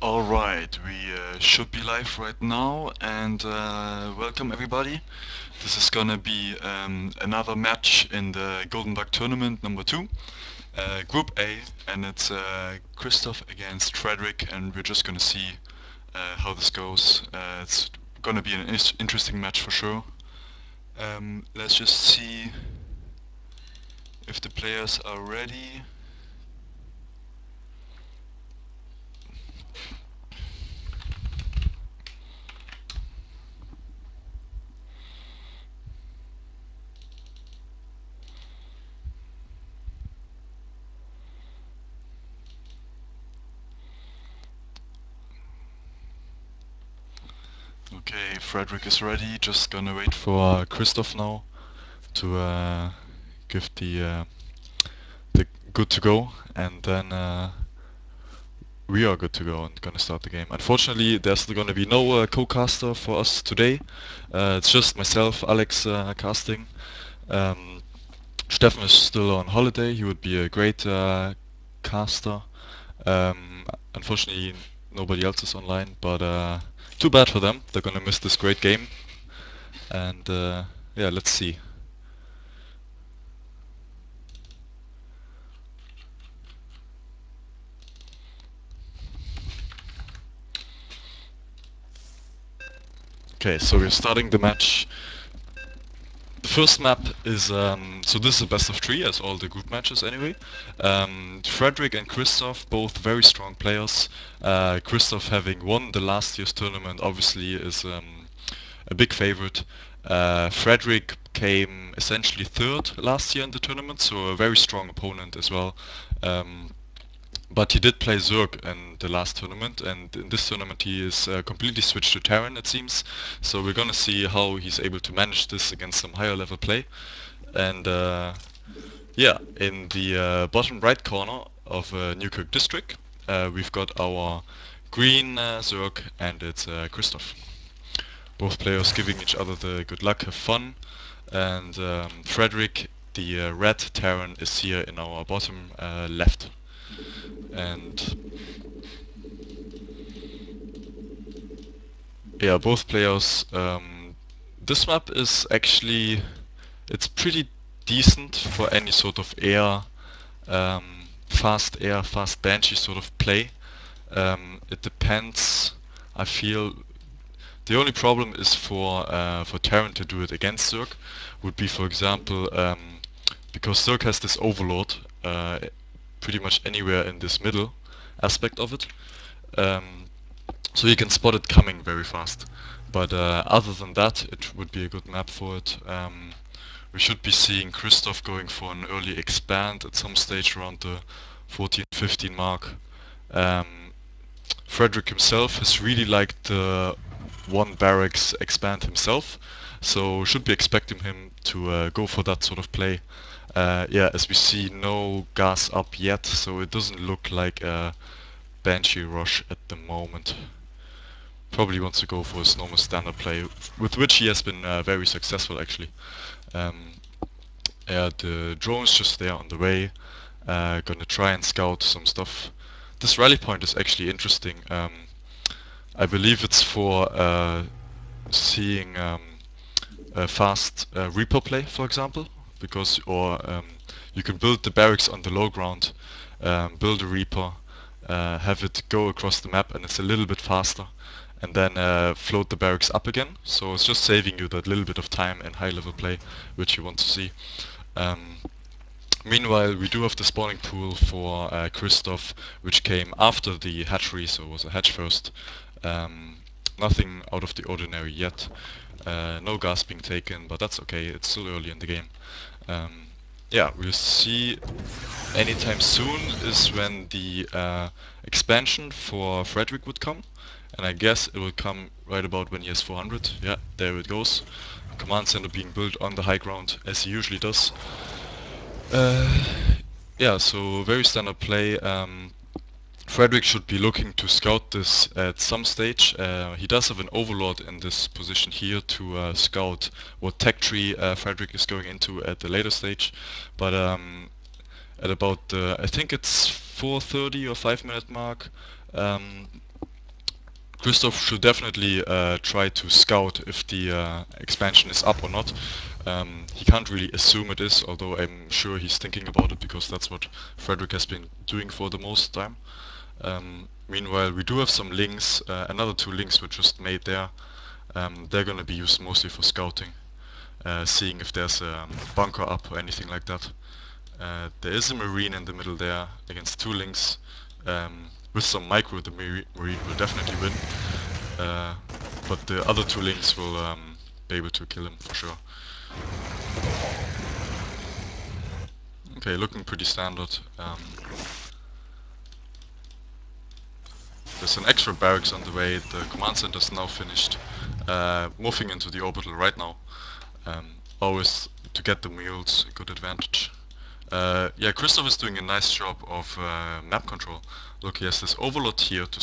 Alright, we should be live right now, and welcome everybody. This is gonna be another match in the Golden Duck Tournament number 2, Group A, and it's Kristof against Fredrik, and we're just gonna see how this goes. It's gonna be an interesting match for sure. Let's just see if the players are ready. Okay, Fredrik is ready, just gonna wait for Kristof now to give the good to go, and then we are good to go and gonna start the game. Unfortunately, there's gonna be no co-caster for us today. It's just myself, Alex, casting. Um, Stefan is still on holiday. He would be a great caster. Um, Unfortunately, nobody else is online, but too bad for them. They're gonna miss this great game. And yeah, let's see. Okay, so we're starting the match. The first map is, so this is a best of 3 as all the group matches anyway. Fredrik and Kristof, both very strong players. Kristof having won the last year's tournament obviously is a big favorite. Fredrik came essentially third last year in the tournament, so a very strong opponent as well. But he did play Zerg in the last tournament, and in this tournament he is completely switched to Terran, it seems. So we're gonna see how he's able to manage this against some higher level play. And yeah, in the bottom right corner of Newkirk District, we've got our green Zerg, and it's Kristof. Both players giving each other the good luck, have fun. And Fredrik, the red Terran, is here in our bottom left. And yeah, both players. This map is actually, it's pretty decent for any sort of fast banshee sort of play. It depends. I feel the only problem is for Terran to do it against Zerg would be, for example, because Zerg has this overlord pretty much anywhere in this middle aspect of it. Um, so you can spot it coming very fast. But other than that, it would be a good map for it. We should be seeing Kristof going for an early expand at some stage around the 14-15 mark. Um, Fredrik himself has really liked the one barracks expand himself, so should be expecting him to go for that sort of play. Yeah, as we see, no gas up yet, so it doesn't look like a Banshee rush at the moment. Probably wants to go for his normal standard play, with which he has been very successful actually. Um, yeah, the drone's just there on the way. Gonna try and scout some stuff. This rally point is actually interesting. I believe it's for seeing a fast repo play, for example, because you can build the barracks on the low ground, build a reaper, have it go across the map, and it's a little bit faster, and then float the barracks up again. So it's just saving you that little bit of time in high level play, which you want to see. Um, Meanwhile, we do have the spawning pool for Kristof, which came after the hatchery, so it was a hatch first. Um, Nothing out of the ordinary yet. No gas being taken, but that's okay, it's still early in the game. Yeah, we'll see anytime soon is when the expansion for Fredrik would come. And I guess it will come right about when he has 400. Yeah, there it goes. Command center being built on the high ground, as he usually does. Uh, yeah, so very standard play. Fredrik should be looking to scout this at some stage. He does have an overlord in this position here to scout what tech tree Fredrik is going into at the later stage. But at about I think it's 4:30 or 5 minute mark, um, Kristof should definitely try to scout if the expansion is up or not. He can't really assume it is, although I'm sure he's thinking about it because that's what Fredrik has been doing for the most time. Meanwhile, we do have some links, another 2 links were just made there. They're gonna be used mostly for scouting, seeing if there's a bunker up or anything like that. There is a marine in the middle there against 2 links. With some micro, the marine will definitely win. But the other 2 links will be able to kill him for sure. Okay, looking pretty standard. There's an extra barracks on the way. The command center is now finished. Moving into the orbital right now. Always to get the mules, a good advantage. Yeah, Kristof is doing a nice job of map control. Look, he has this overlord here to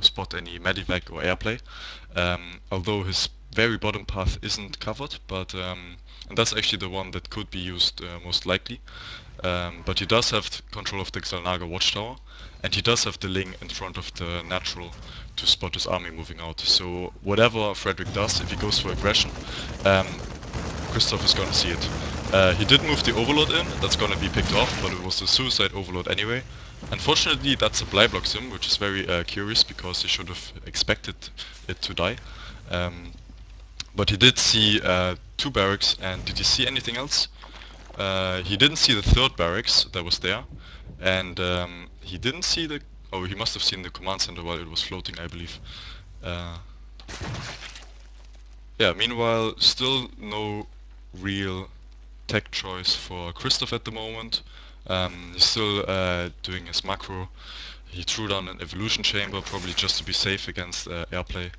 spot any medivac or airplay. Although his very bottom path isn't covered, but and that's actually the one that could be used most likely. But he does have control of the Xalnaga watchtower, and he does have the ling in front of the natural to spot his army moving out. So whatever Fredrik does, if he goes for aggression, Kristof is gonna see it. He did move the overlord in, that's gonna be picked off, but it was a suicide overlord anyway. Unfortunately, that's a Bleiblok sim, which is very curious because he should have expected it to die. But he did see 2 barracks, and did he see anything else? He didn't see the 3rd barracks that was there, and he didn't see the... Oh, he must have seen the command center while it was floating, I believe. Yeah, meanwhile, still no real tech choice for Kristof at the moment. He's still doing his macro. He threw down an evolution chamber, probably just to be safe against airplay,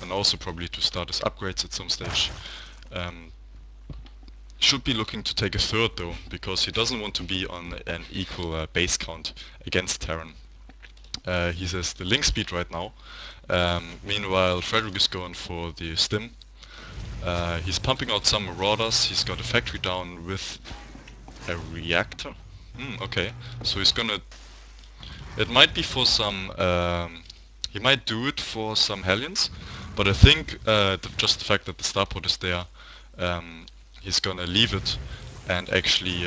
and also probably to start his upgrades at some stage. Should be looking to take a 3rd though, because he doesn't want to be on an equal base count against Terran. He says the link speed right now. Meanwhile, Fredrik is going for the stim. He's pumping out some marauders. He's got a factory down with a reactor. Okay, so he's gonna... It might be for some... he might do it for some Hellions, but I think just the fact that the starport is there, he's gonna leave it and actually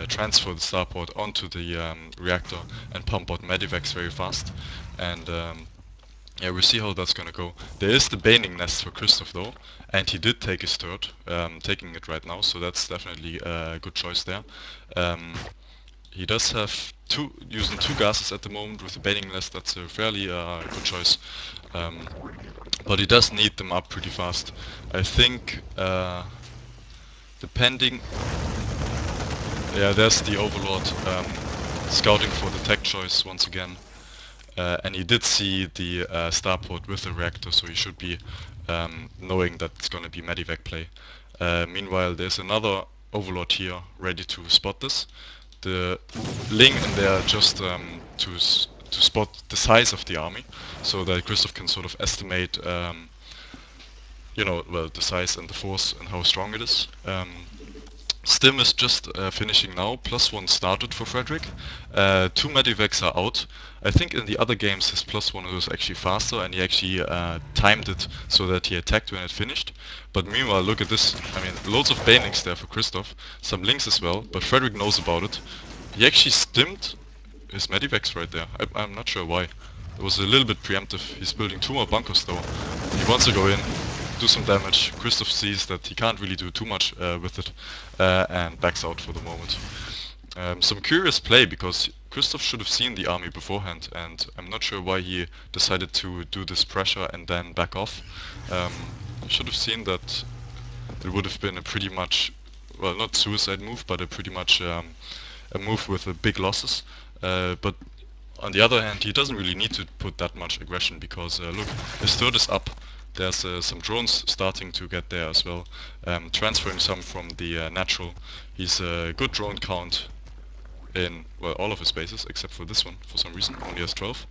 transfer the starport onto the reactor and pump out medivacs very fast. And yeah, we'll see how that's gonna go. There is the Baning Nest for Kristof though, and he did take his 3rd, taking it right now, so that's definitely a good choice there. He does have using 2 gases at the moment with the Baning Nest. That's a fairly good choice. But he does need them up pretty fast. I think, depending... Yeah, there's the Overlord scouting for the tech choice once again. And he did see the starport with the reactor, so he should be knowing that it's gonna be medivac play. Meanwhile, there's another Overlord here ready to spot this. The ling in there just to spot the size of the army, so that Kristof can sort of estimate, you know, well, the size and the force and how strong it is. Stim is just finishing now, +1 started for Fredrik. 2 medivacs are out. I think in the other games his +1 was actually faster, and he actually timed it so that he attacked when it finished. But meanwhile, look at this. I mean, loads of banings there for Kristof, some links as well, but Fredrik knows about it. He actually stimmed his medivacs right there. I'm not sure why. It was a little bit preemptive. He's building 2 more bunkers though. He wants to go in, do some damage. Kristof sees that he can't really do too much with it, and backs out for the moment. Some curious play, because Kristof should have seen the army beforehand, and I'm not sure why he decided to do this pressure and then back off. He should have seen that it would have been a pretty much, well, not suicide move, but a pretty much a move with big losses. But on the other hand, he doesn't really need to put that much aggression, because look, his 3rd is up. There's some drones starting to get there as well, transferring some from the natural. He's a good drone count in, well, all of his bases, except for this one, for some reason, only has 12.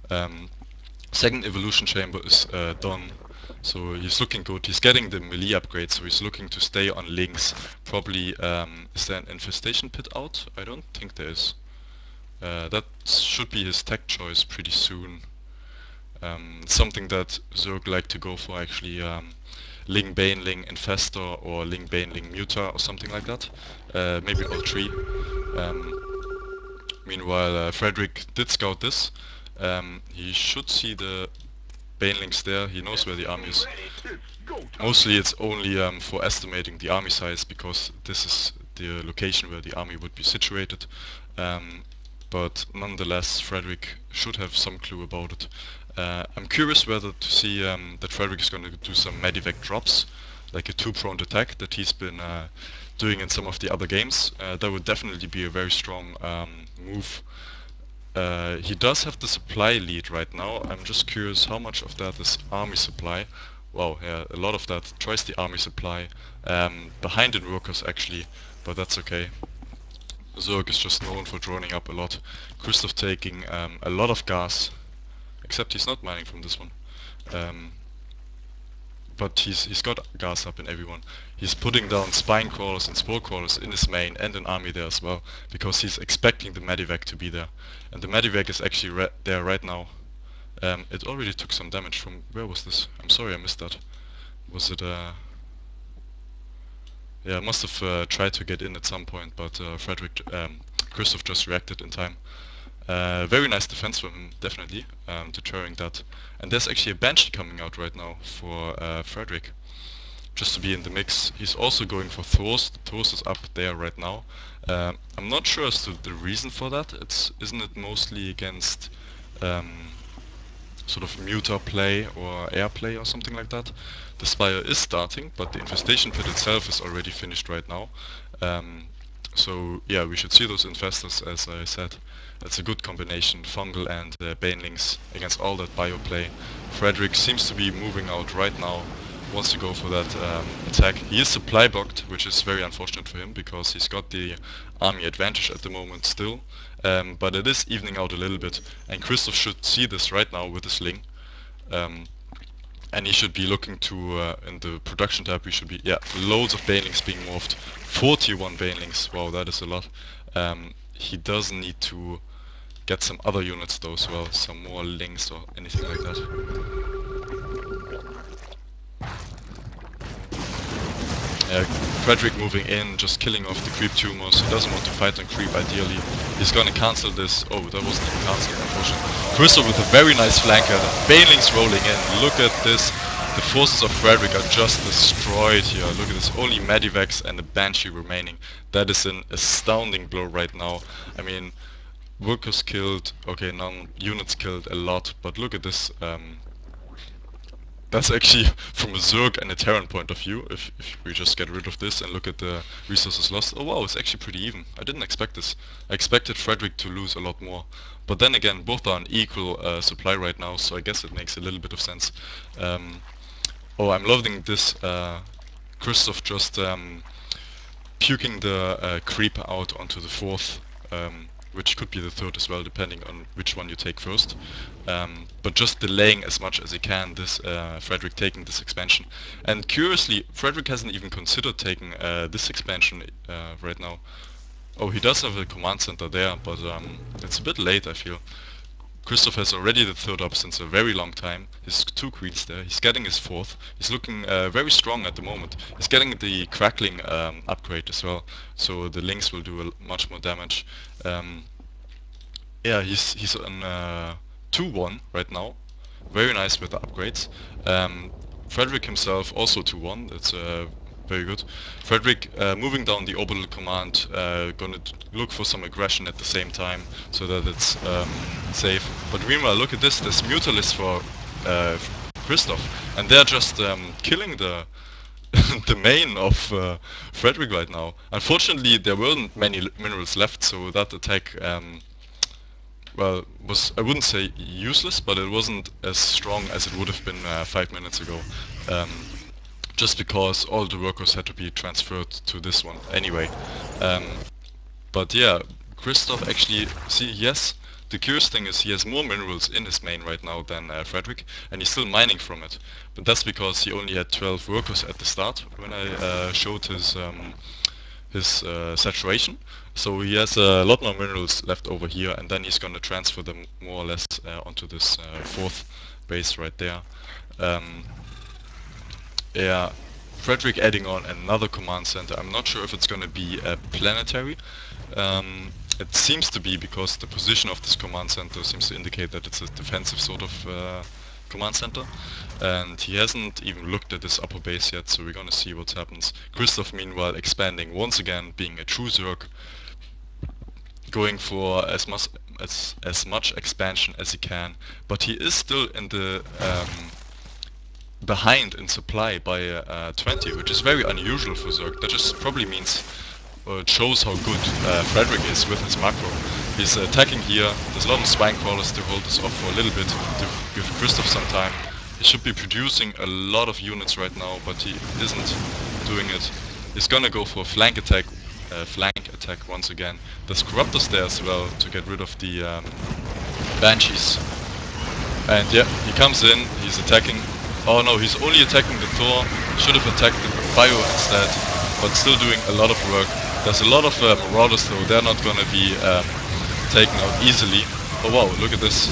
2nd evolution chamber is done, so he's looking good. He's getting the melee upgrade, so he's looking to stay on links. Probably, is there an infestation pit out? I don't think there is. That should be his tech choice pretty soon. Something that Zerg like to go for actually. Ling Bane, Ling Infestor, or Ling Bane, Ling Muta, or something like that. Maybe all three. Um, Meanwhile, Fredrik did scout this. He should see the Banelings there. He knows where the army is. Mostly it's only for estimating the army size, because this is the location where the army would be situated. But nonetheless, Fredrik should have some clue about it. I'm curious whether to see that Fredrik is going to do some medivac drops, like a two-pronged attack that he's been doing in some of the other games. That would definitely be a very strong move. He does have the supply lead right now. I'm just curious how much of that is army supply. Wow, yeah, a lot of that tries the army supply. Behind in workers actually, but that's okay. Zerg is just known for droning up a lot. Kristof taking a lot of gas, except he's not mining from this one. But he's got gas up in everyone. He's putting down spine crawlers and spore crawlers in his main and an army there as well, because he's expecting the medivac to be there. And the medivac is actually there right now. It already took some damage from... Where was this? I'm sorry I missed that. Was it... Yeah, I must have tried to get in at some point, but Kristof just reacted in time. Very nice defense from him, definitely, deterring that. And there's actually a Banshee coming out right now for Fredrik, just to be in the mix. He's also going for Thors. The Thors is up there right now. I'm not sure as to the reason for that. Isn't it mostly against sort of muta play or air play or something like that? The Spire is starting, but the Infestation Pit itself is already finished right now. So yeah, we should see those Infestors, as I said. That's a good combination, Fungal and Banelings against all that bio play. Fredrik seems to be moving out right now, wants to go for that attack. He is supply blocked, which is very unfortunate for him, because he's got the army advantage at the moment still. But it is evening out a little bit, and Kristof should see this right now with his Ling. And he should be looking to, in the production tab, we should be, yeah, loads of Banelings being morphed. 41 Banelings, wow, that is a lot. He does need to get some other units though as well, some more Lings or anything like that. Fredrik moving in, just killing off the creep tumors. He doesn't want to fight on creep ideally. He's gonna cancel this. Oh, that wasn't even cancelled, unfortunately. Kristof with a very nice flanker. The Banelings rolling in. Look at this. The forces of Fredrik are just destroyed here. Look at this. Only Medivacs and the Banshee remaining. That is an astounding blow right now. I mean, workers killed, okay, non-units killed a lot, but look at this. That's actually from a Zerg and a Terran point of view, if we just get rid of this and look at the resources lost. Oh wow, it's actually pretty even. I didn't expect this. I expected Fredrik to lose a lot more. But then again, both are on equal supply right now, so I guess it makes a little bit of sense. Oh, I'm loving this Kristof just puking the creep out onto the fourth, which could be the third as well, depending on which one you take first. But just delaying as much as he can this Fredrik taking this expansion. And curiously, Fredrik hasn't even considered taking this expansion right now. Oh, he does have a command center there, but it's a bit late, I feel. Kristof has already the third up since a very long time. His 2 queens there. He's getting his 4th. He's looking very strong at the moment. He's getting the crackling upgrade as well, so the Lings will do much more damage. Yeah, he's on 2-1 right now. Very nice with the upgrades. Fredrik himself also 2-1. That's very good. Fredrik moving down the orbital command, gonna look for some aggression at the same time so that it's safe. But meanwhile, look at this. There's Mutalists for Kristof, and they're just killing the the main of Fredrik right now. Unfortunately, there weren't many minerals left, so that attack well, was, I wouldn't say useless, but it wasn't as strong as it would have been 5 minutes ago. Just because all the workers had to be transferred to this one anyway. But yeah, Kristof actually, see, yes, the curious thing is he has more minerals in his main right now than Fredrik, and he's still mining from it. But that's because he only had 12 workers at the start when I showed his his saturation. So he has a lot more minerals left over here, and then he's gonna transfer them more or less onto this fourth base right there. Yeah, Fredrik adding on another command center. I'm not sure if it's gonna be planetary. It seems to be, because the position of this command center seems to indicate that it's a defensive sort of command center. And he hasn't even looked at this upper base yet, so we're gonna see what happens. Kristof meanwhile expanding once again, being a true Zerg, going for as much expansion as he can, but he is still in the behind in supply by 20, which is very unusual for Zerg. That just probably means it shows how good Fredrik is with his macro. He's attacking here. There's a lot of spine crawlers to hold this off for a little bit, to give Kristof some time. He should be producing a lot of units right now, but he isn't doing it. He's gonna go for a flank attack once again. There's Corruptors there as well to get rid of the Banshees. And yeah, he comes in, he's attacking. Oh no, he's only attacking the Thor. Should have attacked the Bio instead, but still doing a lot of work. There's a lot of Marauders though, they're not gonna be taken out easily. Oh wow, look at this.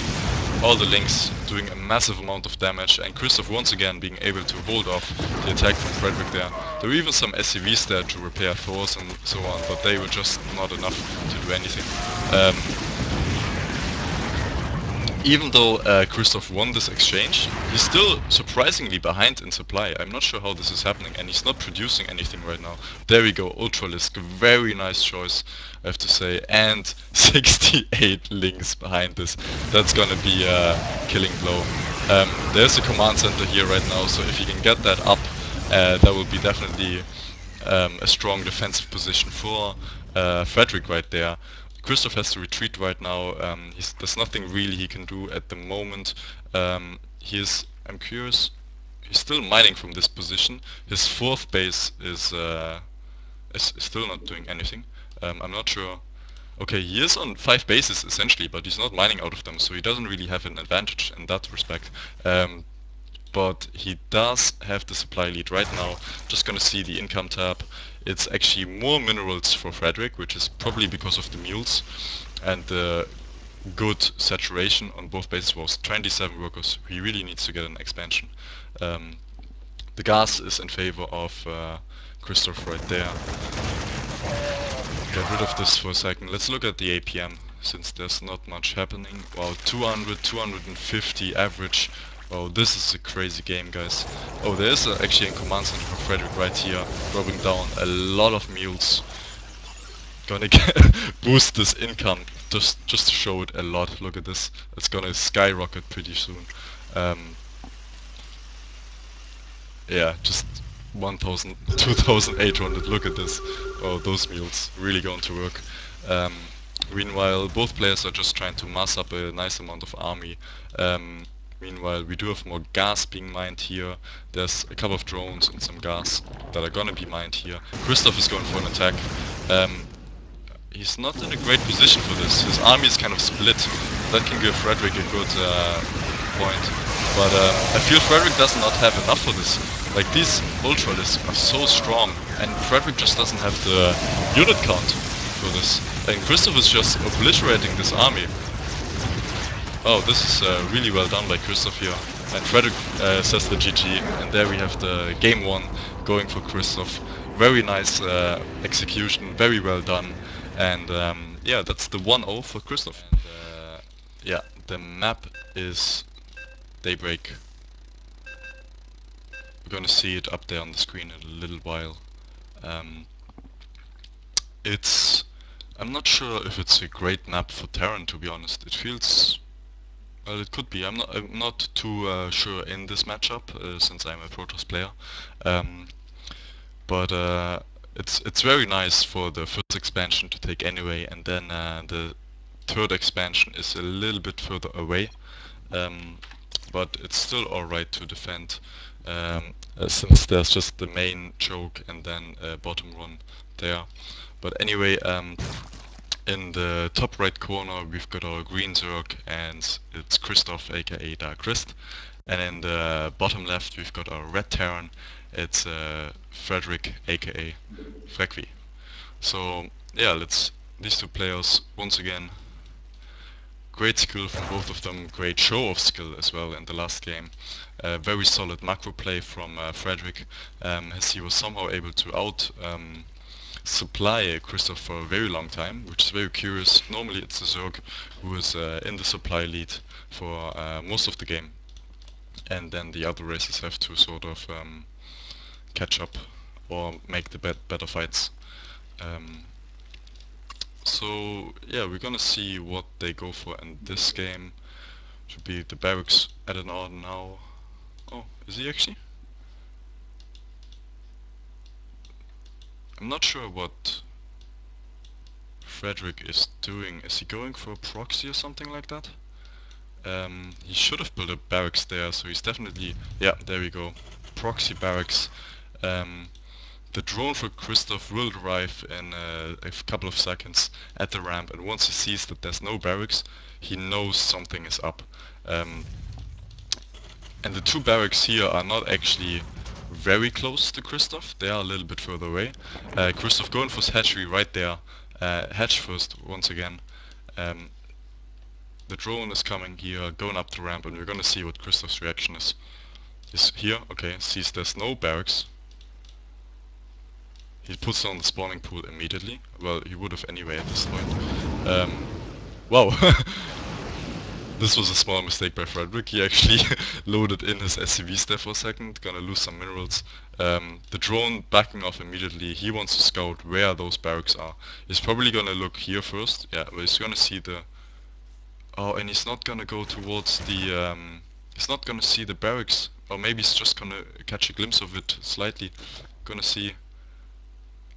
All the links doing a massive amount of damage, and Kristof once again being able to hold off the attack from Fredrik there. There were even some SCVs there to repair Thors and so on, but they were just not enough to do anything. Even though Kristof won this exchange, he's still surprisingly behind in supply. I'm not sure how this is happening, and he's not producing anything right now. There we go, Ultralisk, very nice choice, I have to say, and 68 links behind this. That's gonna be a killing blow. There's a command center here right now, so if you can get that up, that will be definitely a strong defensive position for Fredrik right there. Kristof has to retreat right now. There's nothing really he can do at the moment. I'm curious, he's still mining from this position. His fourth base is still not doing anything. I'm not sure. Okay, he is on 5 bases essentially, but he's not mining out of them, so he doesn't really have an advantage in that respect. But he does have the supply lead right now. Just gonna see the income tab. It's actually more minerals for Fredrik, which is probably because of the mules and the good saturation on both bases. Was 27 workers. He really needs to get an expansion. The gas is in favor of Kristof right there. Get rid of this for a second. Let's look at the APM, since there's not much happening. Wow, 200, 250 average. Oh, this is a crazy game, guys. Oh, there is actually a command center for Fredrik right here, dropping down a lot of mules. Gonna boost this income just to show it a lot. Look at this. It's gonna skyrocket pretty soon. Yeah, just 1,000, 2,800. Look at this. Oh, those mules really going to work. Meanwhile, both players are just trying to mass up a nice amount of army. Meanwhile, we do have more gas being mined here. There's a couple of drones and some gas that are gonna be mined here. Kristof is going for an attack. He's not in a great position for this. His army is kind of split. That can give Fredrik a good point. But I feel Fredrik does not have enough for this. Like, these Ultralisks are so strong, and Fredrik just doesn't have the unit count for this. And Kristof is just obliterating this army. Oh, this is really well done by Kristof here. And Fredrik says the GG, and there we have the game 1 going for Kristof. Very nice execution, very well done. And yeah, that's the 1-0 for Kristof. And yeah, the map is Daybreak. We're gonna see it up there on the screen in a little while. I'm not sure if it's a great map for Terran, to be honest. It feels... well, it could be. I'm not too sure in this matchup, since I'm a Protoss player. But it's very nice for the first expansion to take anyway, and then the third expansion is a little bit further away. But it's still alright to defend, since there's just the main choke and then bottom run there. But anyway, in the top right corner we've got our green Zerg, and it's Kristof aka DaKrist. And in the bottom left we've got our red Terran, it's Fredrik aka fRekvi. So yeah, these two players once again. Great skill from both of them, great show of skill as well in the last game. Very solid macro play from Fredrik, as he was somehow able to out supply Kristof for a very long time, which is very curious. Normally it's the Zerg who is in the supply lead for most of the game, and then the other races have to sort of catch up or make the better fights. So yeah, we're gonna see what they go for in this game. Should be the barracks at an order now. Oh, is he actually? I'm not sure what Fredrik is doing. Is he going for a proxy or something like that? He should have built a barracks there, so he's definitely... Yeah, there we go. Proxy barracks. Um, the drone for Kristof will arrive in a couple of seconds at the ramp, and once he sees that there's no barracks, he knows something is up. And the two barracks here are not actually very close to Kristof, they are a little bit further away. Kristof going for his hatchery right there. Hatch first, once again. The drone is coming here, going up the ramp, and we're gonna see what Kristof's reaction is. He's here, okay, sees there's no barracks. He puts down the spawning pool immediately. Well, he would have anyway at this point. Wow! This was a small mistake by Fredrik. He actually loaded in his SCVs there for a second, gonna lose some minerals. The drone backing off immediately. He wants to scout where those barracks are. He's probably gonna look here first. Yeah, but he's gonna see the... Oh, and he's not gonna go towards the... He's not gonna see the barracks. Or maybe he's just gonna catch a glimpse of it slightly. Gonna see...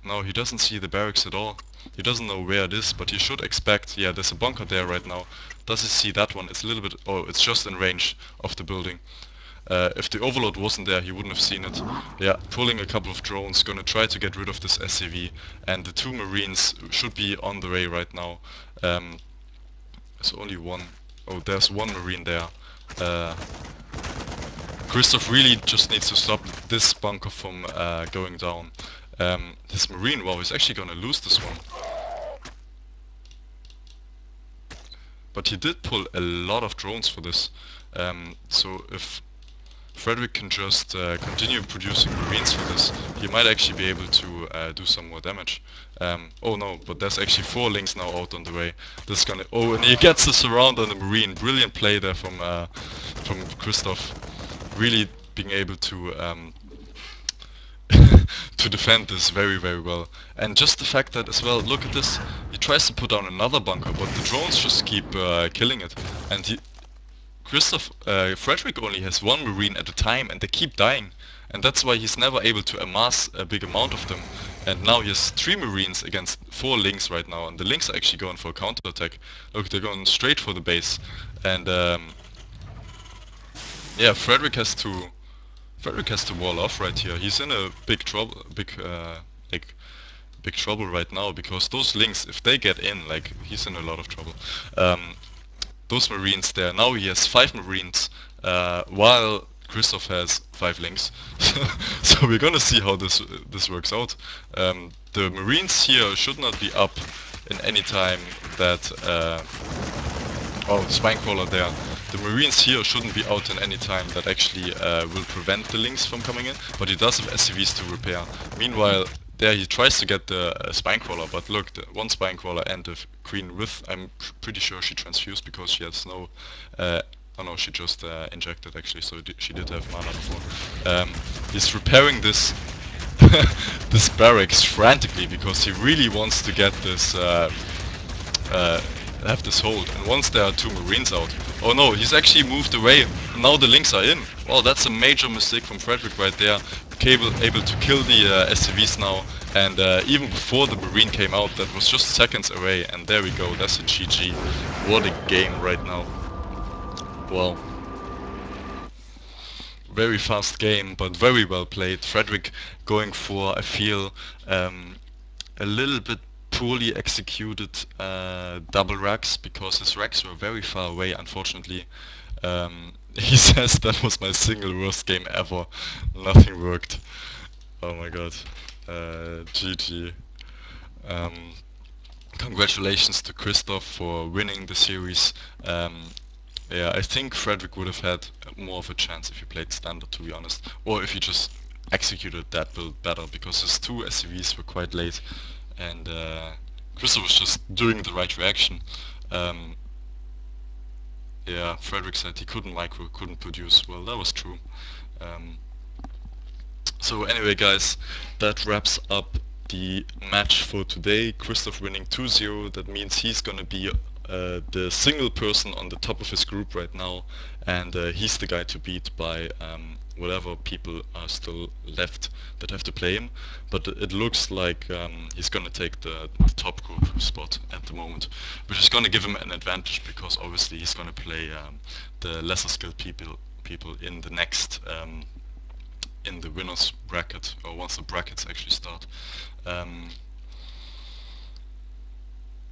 No, he doesn't see the barracks at all. He doesn't know where it is, but he should expect... Yeah, there's a bunker there right now. Does he see that one? It's a little bit... Oh, it's just in range of the building. If the overload wasn't there, he wouldn't have seen it. Yeah, pulling a couple of drones, gonna try to get rid of this SCV. And the two marines should be on the way right now. There's only one... Oh, there's one marine there. Kristof really just needs to stop this bunker from going down. This marine, wow, he's actually gonna lose this one. But he did pull a lot of drones for this. So if Fredrik can just continue producing marines for this, he might actually be able to do some more damage. Oh no, but there's actually 4 links now out on the way. This is gonna... Oh, and he gets the surround on the marine. Brilliant play there from Kristof. Really being able to to defend this very, very well. And just the fact that as well, look at this, he tries to put down another bunker, but the drones just keep killing it. And Fredrik only has 1 marine at a time, and they keep dying. And that's why he's never able to amass a big amount of them. And now he has 3 marines against 4 links right now, and the links are actually going for a counterattack. Look, they're going straight for the base. And yeah, Fredrik has to wall off right here. He's in a big trouble, big trouble right now, because those links, if they get in, like, he's in a lot of trouble. Those marines there, now he has 5 marines, while Kristof has 5 links. So we're gonna see how this works out. The marines here should not be up in any time that... oh, the spine crawler there. The marines here shouldn't be out in any time that actually will prevent the links from coming in, but he does have SCVs to repair. Meanwhile, there he tries to get the spine crawler, but look, the 1 spine crawler and the queen with, I'm pretty sure she transfused because she has no... oh no, she just injected actually, so she did have mana before. He's repairing this this barracks frantically because he really wants to get this have this hold. And once there are 2 marines out... Oh no, he's actually moved away. Now the links are in. Well, that's a major mistake from Fredrik right there. Able to kill the SCVs now. And even before the marine came out, that was just seconds away. And there we go, that's a GG. What a game right now. Well, very fast game, but very well played. Fredrik going for, I feel, a little bit poorly executed double racks, because his racks were very far away, unfortunately. He says that was my single worst game ever. Nothing worked. Oh my god. GG. Um, Congratulations to Kristof for winning the series. Yeah, I think Fredrik would have had more of a chance if he played standard, to be honest, or if he just executed that build better, because his two SCVs were quite late, and Kristof was just doing the right reaction. Um, yeah, Fredrik said he couldn't micro, couldn't produce. Well, that was true. Um, So anyway guys, that wraps up the match for today. Kristof winning 2-0, that means he's gonna be the single person on the top of his group right now, and he's the guy to beat by whatever people are still left that have to play him. But it looks like he's gonna take the top group spot at the moment, which is gonna give him an advantage because obviously he's gonna play the lesser skilled people in the next in the winners bracket, or once the brackets actually start. Um,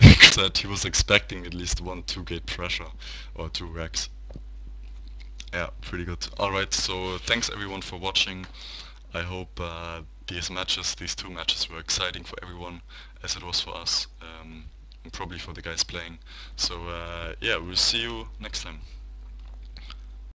said he was expecting at least 1 2 gate pressure or 2 racks. Yeah, pretty good. Alright, so thanks everyone for watching. I hope these 2 matches were exciting for everyone as it was for us, and probably for the guys playing. So yeah, we'll see you next time.